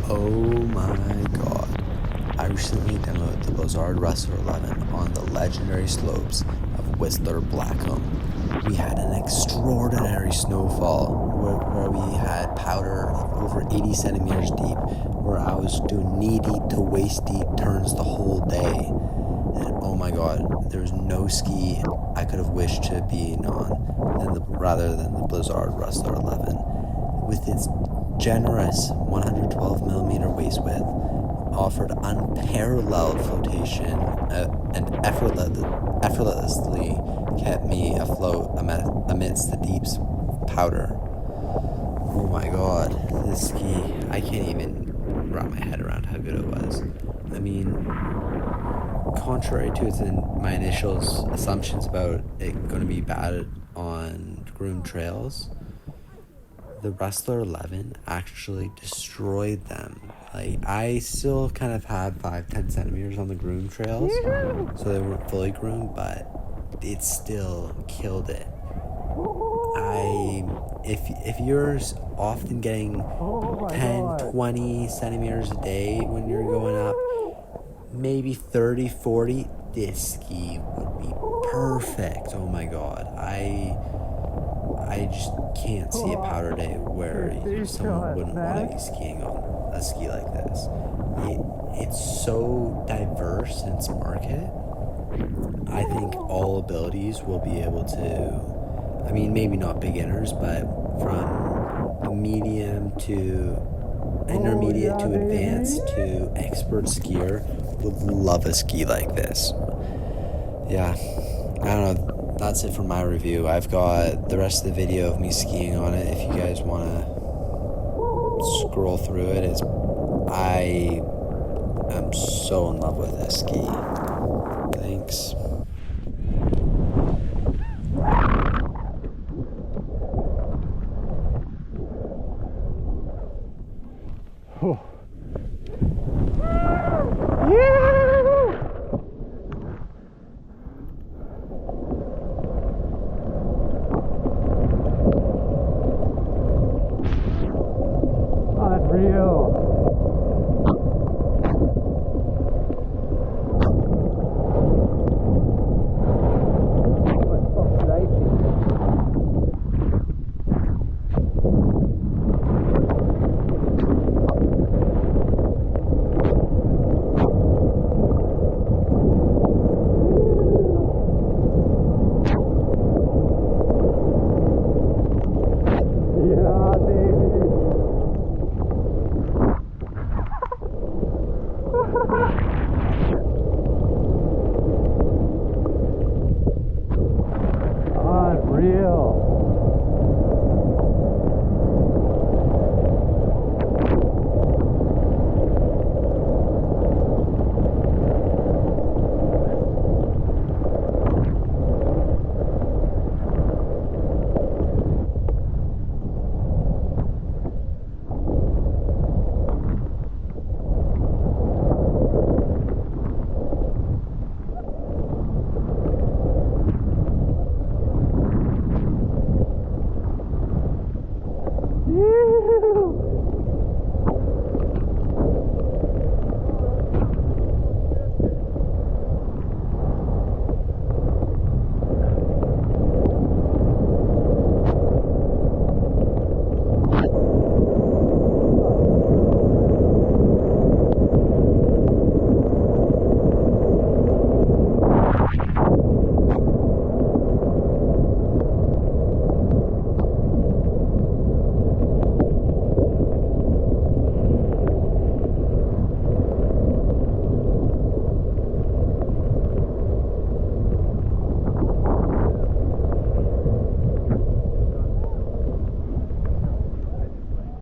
Oh my god. I recently demoed the Blizzard Rustler 11 on the legendary slopes of Whistler Blackcomb. We had an extraordinary snowfall where we had powder over 80 centimeters deep, where I was doing knee-deep to waist-deep turns the whole day. And oh my god, there was no ski I could have wished to be on rather than the Blizzard Rustler 11. With its generous 112 millimeter waist width, offered unparalleled flotation and effortlessly kept me afloat amidst the deep powder. Oh my god, this ski, I can't even wrap my head around how good it was. I mean, contrary to my initial assumptions about it going to be bad on groomed trails, the Rustler 11 actually destroyed them. Like, I still kind of had 5-10 centimeters on the groomed trails, so they weren't fully groomed, but it still killed it. If you're often getting 10-20 centimeters a day when you're going up, maybe 30-40, this ski would be perfect. Oh my god, I just can't see a powder day where someone wouldn't want to be skiing on a ski like this. It's so diverse in its market. I think all abilities will be able to, I mean, maybe not beginners, but from a medium to intermediate to advanced to expert skier would love a ski like this. Yeah, I don't know. That's it for my review. I've got the rest of the video of me skiing on it if you guys want to scroll through it. I am so in love with this ski. Thanks. Oh. Yeah! Unreal.